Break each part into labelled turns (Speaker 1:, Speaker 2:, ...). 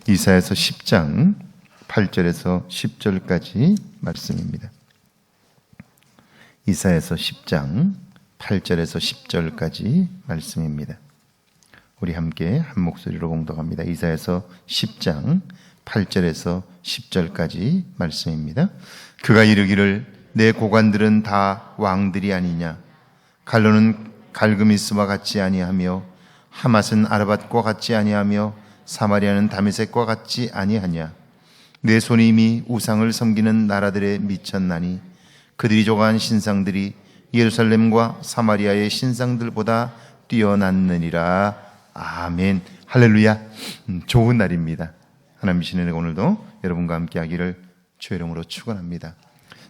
Speaker 1: 이사야서 10장 8절에서 10절까지 말씀입니다. 이사야서 10장 8절에서 10절까지 말씀입니다. 우리 함께 한 목소리로 봉독합니다. 이사야서 10장 8절에서 10절까지 말씀입니다. 그가 이르기를 내 고관들은 다 왕들이 아니냐. 갈로는 갈그미스와 같지 아니하며 하맛은 아르밧과 같지 아니하며 사마리아는 다메섹과 같지 아니하냐. 내 손이 이미 우상을 섬기는 나라들에 미쳤나니 그들이 조각한 신상들이 예루살렘과 사마리아의 신상들보다 뛰어났느니라. 아멘. 할렐루야. 좋은 날입니다. 하나님의 은혜가 오늘도 여러분과 함께 하기를 주의 이름으로 축원합니다.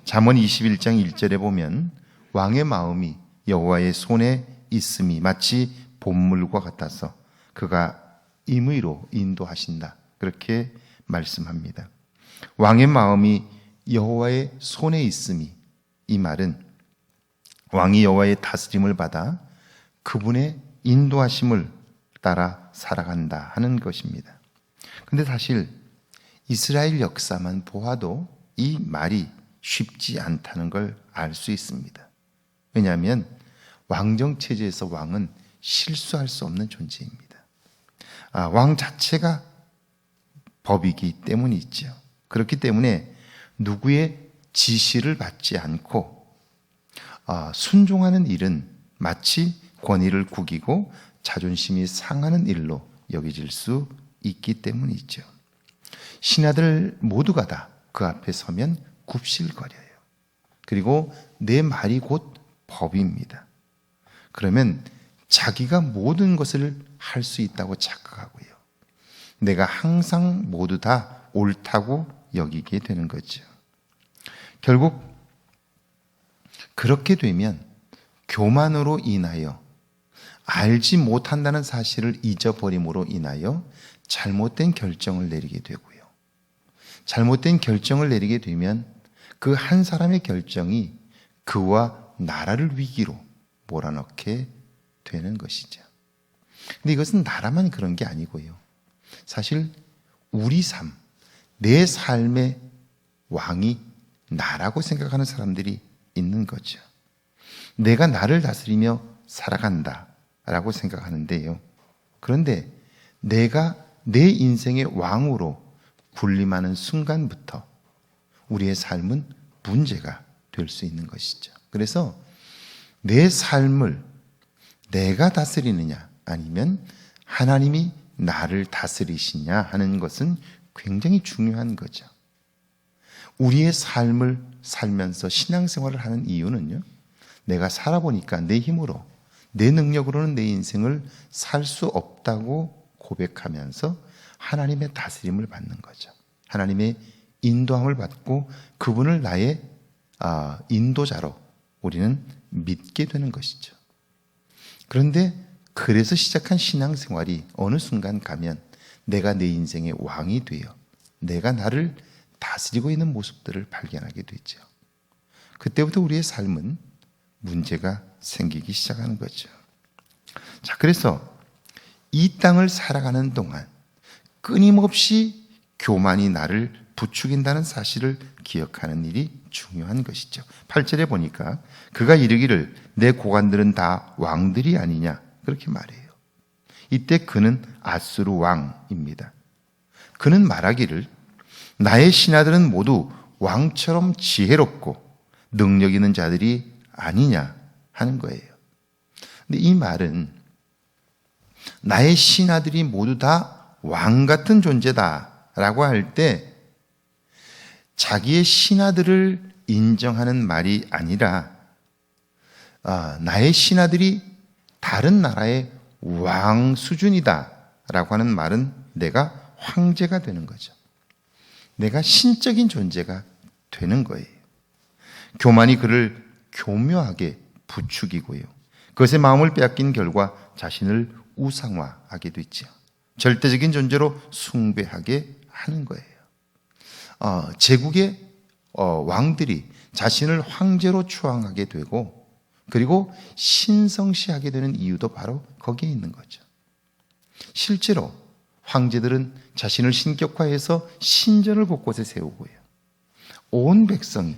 Speaker 1: 잠언 21장 1절에 보면 왕의 마음이 여호와의 손에 있음이 마치 봇물과 같아서 그가 임의로 인도하신다. 그렇게 말씀합니다. 왕의 마음이 여호와의 손에 있음이, 이 말은 왕이 여호와의 다스림을 받아 그분의 인도하심을 따라 살아간다 하는 것입니다. 근데 사실 이스라엘 역사만 보아도 이 말이 쉽지 않다는 걸 알 수 있습니다. 왜냐하면 왕정체제에서 왕은 실수할 수 없는 존재입니다. 왕 자체가 법이기 때문이죠. 그렇기 때문에 누구의 지시를 받지 않고 순종하는 일은 마치 권위를 구기고 자존심이 상하는 일로 여겨질 수 있기 때문이죠. 신하들 모두가 다 그 앞에 서면 굽실거려요. 그리고 내 말이 곧 법입니다. 그러면 자기가 모든 것을 할 수 있다고 착각하고요. 내가 항상 모두 다 옳다고 여기게 되는 거죠. 결국 그렇게 되면 교만으로 인하여 알지 못한다는 사실을 잊어버림으로 인하여 잘못된 결정을 내리게 되고요. 잘못된 결정을 내리게 되면 그 한 사람의 결정이 그와 나라를 위기로 몰아넣게 되는 것이죠. 근데 이것은 나라만 그런 게 아니고요. 사실 우리 삶, 내 삶의 왕이 나라고 생각하는 사람들이 있는 거죠. 내가 나를 다스리며 살아간다라고 생각하는데요. 그런데 내가 내 인생의 왕으로 군림하는 순간부터 우리의 삶은 문제가 될 수 있는 것이죠. 그래서 내 삶을 내가 다스리느냐 아니면 하나님이 나를 다스리시냐 하는 것은 굉장히 중요한 거죠. 우리의 삶을 살면서 신앙생활을 하는 이유는요, 내가 살아보니까 내 힘으로, 내 능력으로는 내 인생을 살 수 없다고 고백하면서 하나님의 다스림을 받는 거죠. 하나님의 인도함을 받고 그분을 나의 인도자로 우리는 믿게 되는 것이죠. 그런데 그래서 시작한 신앙생활이 어느 순간 가면 내가 내 인생의 왕이 되어 내가 나를 다스리고 있는 모습들을 발견하게 되죠. 그때부터 우리의 삶은 문제가 생기기 시작하는 거죠. 자, 그래서 이 땅을 살아가는 동안 끊임없이 교만이 나를 부추긴다는 사실을 기억하는 일이 중요한 것이죠. 8절에 보니까 그가 이르기를 내 고관들은 다 왕들이 아니냐 그렇게 말해요. 이때 그는 아수르 왕입니다. 그는 말하기를 나의 신하들은 모두 왕처럼 지혜롭고 능력 있는 자들이 아니냐 하는 거예요. 근데 이 말은 나의 신하들이 모두 다 왕 같은 존재다라고 할 때 자기의 신하들을 인정하는 말이 아니라 나의 신하들이 다른 나라의 왕 수준이다라고 하는 말은 내가 황제가 되는 거죠. 내가 신적인 존재가 되는 거예요. 교만이 그를 교묘하게 부추기고요. 그것의 마음을 빼앗긴 결과 자신을 우상화하게 되죠. 절대적인 존재로 숭배하게 하는 거예요. 제국의 왕들이 자신을 황제로 추앙하게 되고 그리고 신성시하게 되는 이유도 바로 거기에 있는 거죠. 실제로 황제들은 자신을 신격화해서 신전을 곳곳에 세우고요. 온 백성이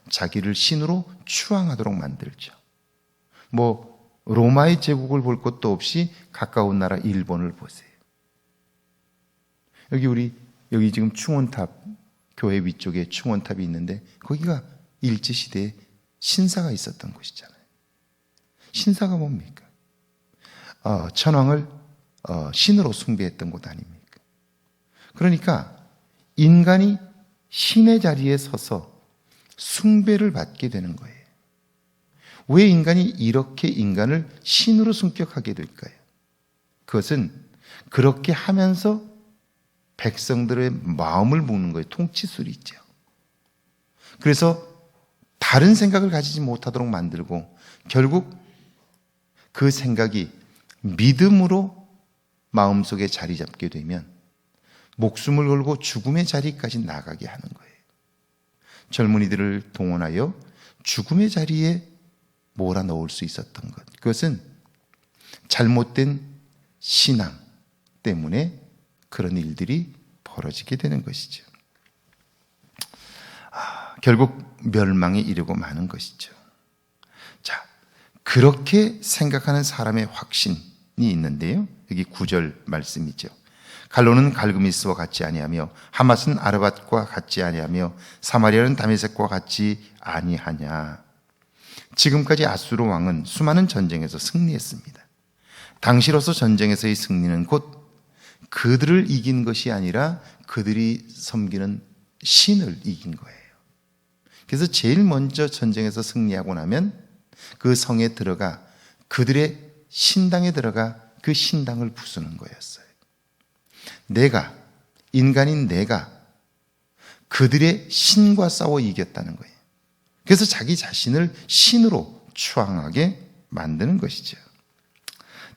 Speaker 1: 자기를 신으로 추앙하도록 만들죠. 로마의 제국을 볼 것도 없이 가까운 나라 일본을 보세요. 여기 지금 충원탑, 교회 위쪽에 충원탑이 있는데 거기가 일제시대에 신사가 있었던 곳이잖아요. 신사가 뭡니까? 천황을 신으로 숭배했던 곳 아닙니까? 그러니까 인간이 신의 자리에 서서 숭배를 받게 되는 거예요. 왜 인간이 이렇게 인간을 신으로 승격하게 될까요? 그것은 그렇게 하면서 백성들의 마음을 먹는 거예요. 통치술이죠. 그래서 다른 생각을 가지지 못하도록 만들고 결국 그 생각이 믿음으로 마음속에 자리 잡게 되면 목숨을 걸고 죽음의 자리까지 나가게 하는 거예요. 젊은이들을 동원하여 죽음의 자리에 몰아넣을 수 있었던 것. 그것은 잘못된 신앙 때문에 그런 일들이 벌어지게 되는 것이죠. 결국 멸망에 이르고 마는 것이죠. 자, 그렇게 생각하는 사람의 확신이 있는데요. 여기 9절 말씀이죠. 갈로는 갈그미스와 같지 아니하며 하맛은 아르밧과 같지 아니하며 사마리아는 다메섹과 같지 아니하냐. 지금까지 아수르 왕은 수많은 전쟁에서 승리했습니다. 당시로서 전쟁에서의 승리는 곧 그들을 이긴 것이 아니라 그들이 섬기는 신을 이긴 거예요. 그래서 제일 먼저 전쟁에서 승리하고 나면 그 성에 들어가 그들의 신당에 들어가 그 신당을 부수는 거였어요. 인간인 내가 그들의 신과 싸워 이겼다는 거예요. 그래서 자기 자신을 신으로 추앙하게 만드는 것이죠.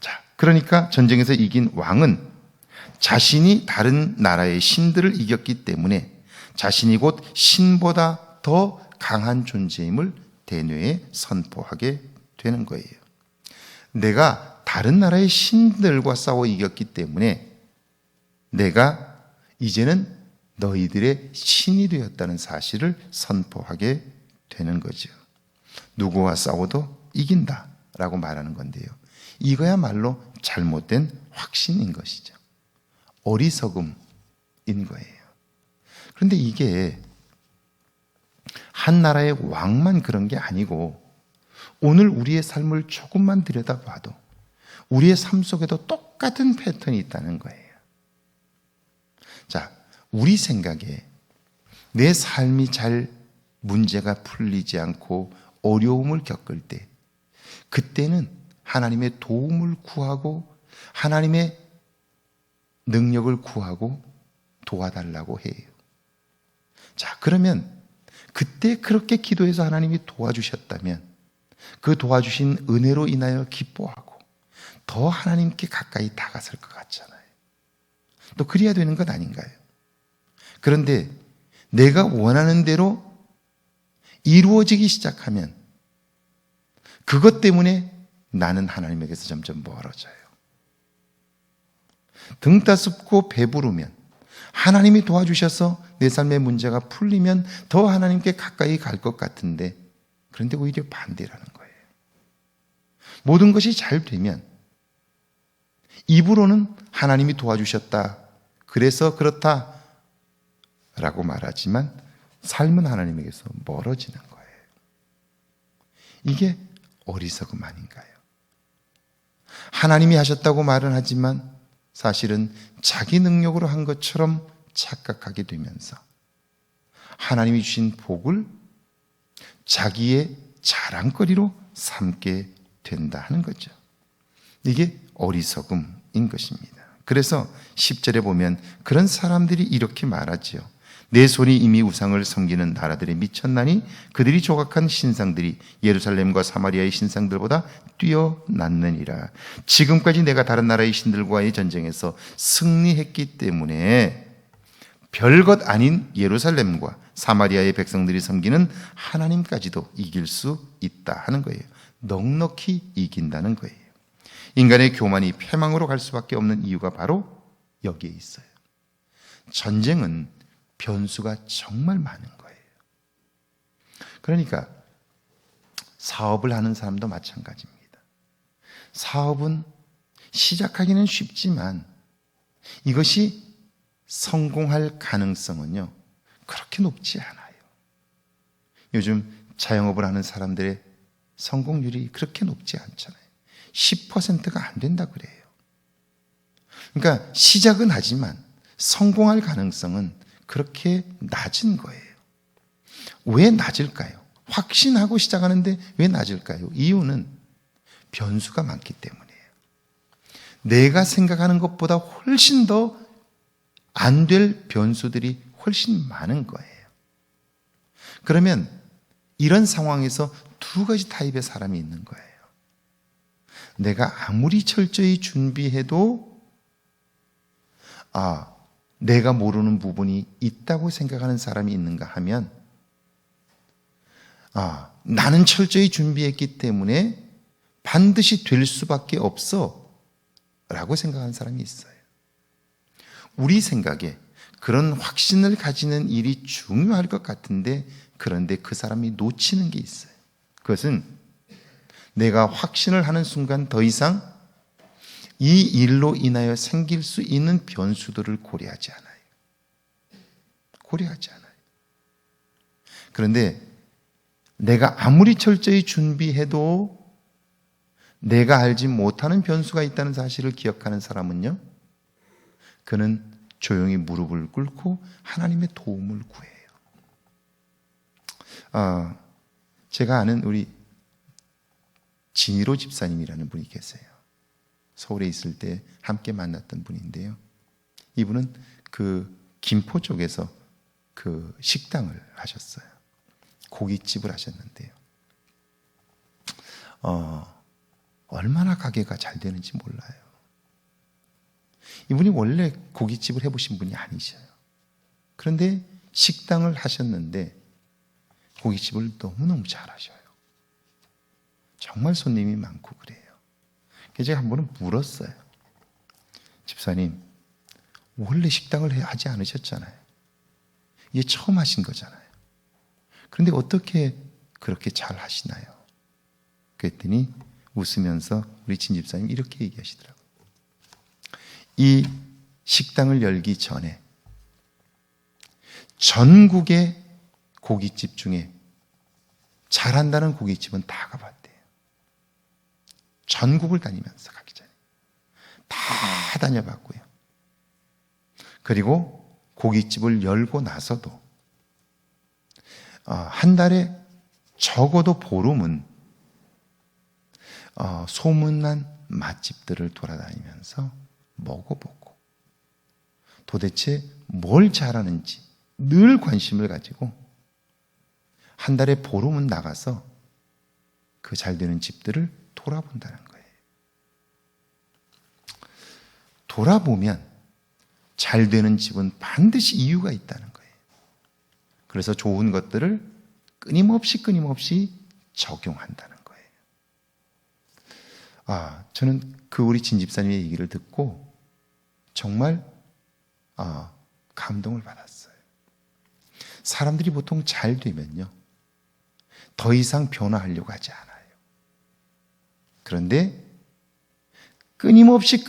Speaker 1: 자, 그러니까 전쟁에서 이긴 왕은 자신이 다른 나라의 신들을 이겼기 때문에 자신이 곧 신보다 더 강한 존재임을 대뇌에 선포하게 되는 거예요. 내가 다른 나라의 신들과 싸워 이겼기 때문에 내가 이제는 너희들의 신이 되었다는 사실을 선포하게 되는 거죠. 누구와 싸워도 이긴다라고 말하는 건데요. 이거야말로 잘못된 확신인 것이죠. 어리석음인 거예요. 그런데 이게 한 나라의 왕만 그런 게 아니고 오늘 우리의 삶을 조금만 들여다봐도 우리의 삶 속에도 똑같은 패턴이 있다는 거예요. 자, 우리 생각에 내 삶이 잘 문제가 풀리지 않고 어려움을 겪을 때 그때는 하나님의 도움을 구하고 하나님의 능력을 구하고 도와달라고 해요. 자, 그러면 그때 그렇게 기도해서 하나님이 도와주셨다면 그 도와주신 은혜로 인하여 기뻐하고 더 하나님께 가까이 다가설 것 같잖아요. 또 그래야 되는 것 아닌가요? 그런데 내가 원하는 대로 이루어지기 시작하면 그것 때문에 나는 하나님에게서 점점 멀어져요. 등 따숩고 배부르면 하나님이 도와주셔서 내 삶의 문제가 풀리면 더 하나님께 가까이 갈 것 같은데 그런데 오히려 반대라는 거예요. 모든 것이 잘 되면 입으로는 하나님이 도와주셨다, 그래서 그렇다 라고 말하지만 삶은 하나님에게서 멀어지는 거예요. 이게 어리석음 아닌가요? 하나님이 하셨다고 말은 하지만 사실은 자기 능력으로 한 것처럼 착각하게 되면서 하나님이 주신 복을 자기의 자랑거리로 삼게 된다 하는 거죠. 이게 어리석음인 것입니다. 그래서 10절에 보면 그런 사람들이 이렇게 말하지요. 내 손이 이미 우상을 섬기는 나라들에 미쳤나니 그들이 조각한 신상들이 예루살렘과 사마리아의 신상들보다 뛰어났느니라. 지금까지 내가 다른 나라의 신들과의 전쟁에서 승리했기 때문에 별것 아닌 예루살렘과 사마리아의 백성들이 섬기는 하나님까지도 이길 수 있다 하는 거예요. 넉넉히 이긴다는 거예요. 인간의 교만이 패망으로 갈 수밖에 없는 이유가 바로 여기에 있어요. 전쟁은 변수가 정말 많은 거예요. 그러니까 사업을 하는 사람도 마찬가지입니다. 사업은 시작하기는 쉽지만 이것이 성공할 가능성은요, 그렇게 높지 않아요. 요즘 자영업을 하는 사람들의 성공률이 그렇게 높지 않잖아요. 10%가 안 된다 그래요. 그러니까 시작은 하지만 성공할 가능성은 그렇게 낮은 거예요. 왜 낮을까요? 확신하고 시작하는데 왜 낮을까요? 이유는 변수가 많기 때문이에요. 내가 생각하는 것보다 훨씬 더 안 될 변수들이 훨씬 많은 거예요. 그러면 이런 상황에서 두 가지 타입의 사람이 있는 거예요. 내가 아무리 철저히 준비해도 내가 모르는 부분이 있다고 생각하는 사람이 있는가 하면 나는 철저히 준비했기 때문에 반드시 될 수밖에 없어 라고 생각하는 사람이 있어요. 우리 생각에 그런 확신을 가지는 일이 중요할 것 같은데 그런데 그 사람이 놓치는 게 있어요. 그것은 내가 확신을 하는 순간 더 이상 이 일로 인하여 생길 수 있는 변수들을 고려하지 않아요. 고려하지 않아요. 그런데 내가 아무리 철저히 준비해도 내가 알지 못하는 변수가 있다는 사실을 기억하는 사람은요, 그는 조용히 무릎을 꿇고 하나님의 도움을 구해요. 제가 아는 우리 진희로 집사님이라는 분이 계세요. 서울에 있을 때 함께 만났던 분인데요. 이분은 그 김포 쪽에서 그 식당을 하셨어요. 고깃집을 하셨는데요. 얼마나 가게가 잘 되는지 몰라요. 이분이 원래 고깃집을 해보신 분이 아니셔요. 그런데 식당을 하셨는데 고깃집을 너무너무 잘하셔요. 정말 손님이 많고 그래요. 그래서 제가 한 번은 물었어요. 집사님, 원래 식당을 하지 않으셨잖아요. 이게 처음 하신 거잖아요. 그런데 어떻게 그렇게 잘 하시나요? 그랬더니 웃으면서 우리 진 집사님 이렇게 얘기하시더라고요. 이 식당을 열기 전에 전국의 고깃집 중에 잘한다는 고깃집은 다 가봤대요. 전국을 다니면서 가기 전에 다 다녀봤고요. 그리고 고깃집을 열고 나서도 한 달에 적어도 보름은 소문난 맛집들을 돌아다니면서 먹어보고 도대체 뭘 잘하는지 늘 관심을 가지고 한 달에 보름은 나가서 그 잘 되는 집들을 돌아본다는 거예요. 돌아보면 잘 되는 집은 반드시 이유가 있다는 거예요. 그래서 좋은 것들을 끊임없이 적용한다는 거예요. 저는 그 우리 진 집사님의 얘기를 듣고 정말 감동을 받았어요. 사람들이 보통 잘 되면요, 더 이상 변화하려고 하지 않아요. 그런데 끊임없이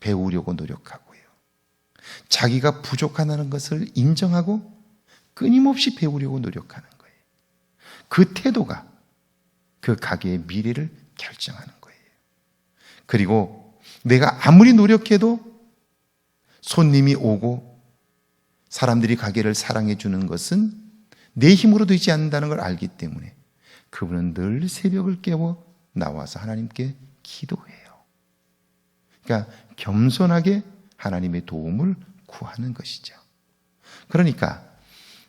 Speaker 1: 배우려고 노력하고요. 자기가 부족하다는 것을 인정하고 끊임없이 배우려고 노력하는 거예요. 그 태도가 그 가게의 미래를 결정하는 거예요. 그리고 내가 아무리 노력해도 손님이 오고 사람들이 가게를 사랑해 주는 것은 내 힘으로 되지 않는다는 걸 알기 때문에 그분은 늘 새벽을 깨워 나와서 하나님께 기도해요. 그러니까 겸손하게 하나님의 도움을 구하는 것이죠. 그러니까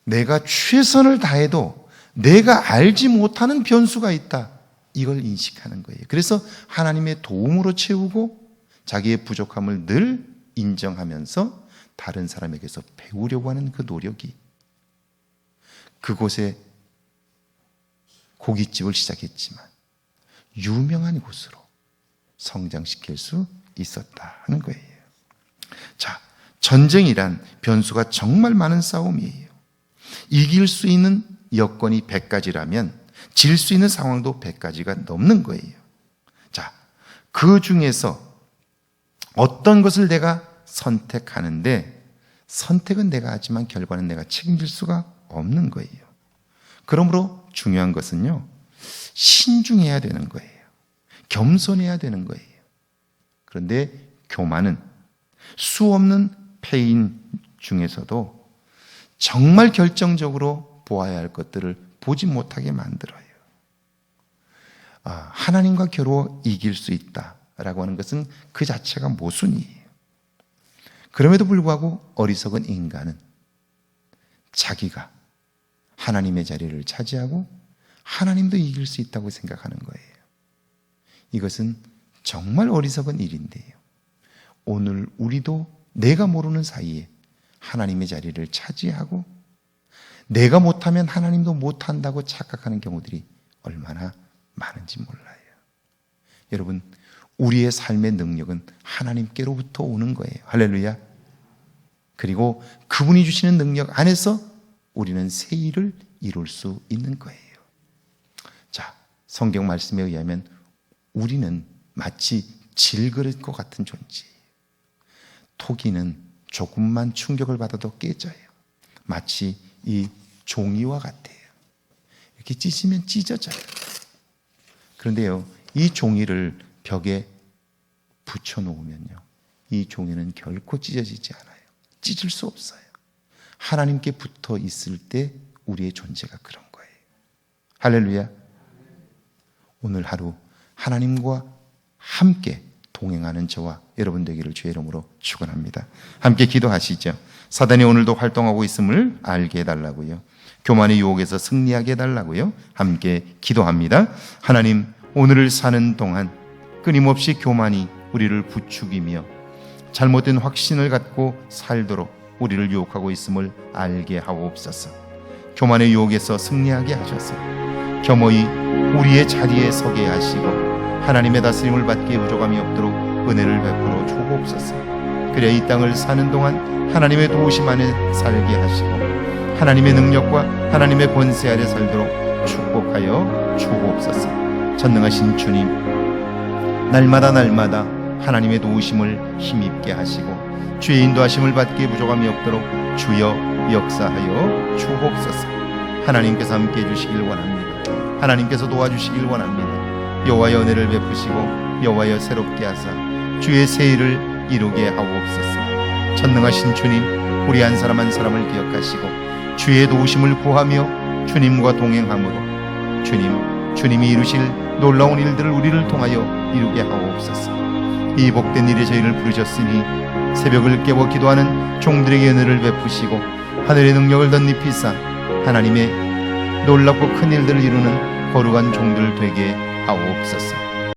Speaker 1: 내가 최선을 다해도 내가 알지 못하는 변수가 있다, 이걸 인식하는 거예요. 그래서 하나님의 도움으로 채우고 자기의 부족함을 늘 인정하면서 다른 사람에게서 배우려고 하는 그 노력이 그곳에 고깃집을 시작했지만 유명한 곳으로 성장시킬 수 있었다 하는 거예요. 자, 전쟁이란 변수가 정말 많은 싸움이에요. 이길 수 있는 여건이 100가지라면 질 수 있는 상황도 100가지가 넘는 거예요. 자, 그 중에서 어떤 것을 내가 선택하는데, 선택은 내가 하지만 결과는 내가 책임질 수가 없는 거예요. 그러므로 중요한 것은요, 신중해야 되는 거예요. 겸손해야 되는 거예요. 그런데 교만은 수없는 패인 중에서도 정말 결정적으로 보아야 할 것들을 보지 못하게 만들어요. 하나님과 겨루어 이길 수 있다라고 하는 것은 그 자체가 모순이에요. 그럼에도 불구하고 어리석은 인간은 자기가 하나님의 자리를 차지하고 하나님도 이길 수 있다고 생각하는 거예요. 이것은 정말 어리석은 일인데요. 오늘 우리도 내가 모르는 사이에 하나님의 자리를 차지하고 내가 못하면 하나님도 못한다고 착각하는 경우들이 얼마나 많은지 몰라요. 여러분, 우리의 삶의 능력은 하나님께로부터 오는 거예요. 할렐루야. 그리고 그분이 주시는 능력 안에서 우리는 새 일을 이룰 수 있는 거예요. 자, 성경 말씀에 의하면 우리는 마치 질그릇과 같은 존재예요. 토기는 조금만 충격을 받아도 깨져요. 마치 이 종이와 같아요. 이렇게 찢으면 찢어져요. 그런데요, 이 종이를 벽에 붙여놓으면요, 이 종이는 결코 찢어지지 않아요. 찢을 수 없어요. 하나님께 붙어 있을 때 우리의 존재가 그런 거예요. 할렐루야. 오늘 하루 하나님과 함께 동행하는 저와 여러분 되기를 주의 이름으로 축원합니다. 함께 기도하시죠. 사단이 오늘도 활동하고 있음을 알게 해달라고요. 교만의 유혹에서 승리하게 해달라고요. 함께 기도합니다. 하나님, 오늘을 사는 동안 끊임없이 교만이 우리를 부추기며 잘못된 확신을 갖고 살도록 우리를 유혹하고 있음을 알게 하옵소서. 교만의 유혹에서 승리하게 하셔서 겸허히 우리의 자리에 서게 하시고 하나님의 다스림을 받기에 부족함이 없도록 은혜를 베풀어 주옵소서. 그래야 이 땅을 사는 동안 하나님의 도우심 안에 살게 하시고 하나님의 능력과 하나님의 권세 아래 살도록 축복하여 주옵소서. 전능하신 주님, 날마다 하나님의 도우심을 힘입게 하시고 주의 인도하심을 받기에 부족함이 없도록 주여 역사하여 주옵소서. 하나님께서 함께 해주시길 원합니다. 하나님께서 도와주시길 원합니다. 여호와의 은혜를 베푸시고 여호와여 새롭게 하사 주의 새 일을 이루게 하옵소서. 전능하신 주님, 우리 한 사람 한 사람을 기억하시고 주의 도우심을 구하며 주님과 동행함으로 주님이 이루실 놀라운 일들을 우리를 통하여 이루게 하옵소서. 이 복된 일에 저희를 부르셨으니 새벽을 깨워 기도하는 종들에게 은혜를 베푸시고 하늘의 능력을 덧입히사 하나님의 놀랍고 큰 일들을 이루는 거룩한 종들 되게 하옵소서.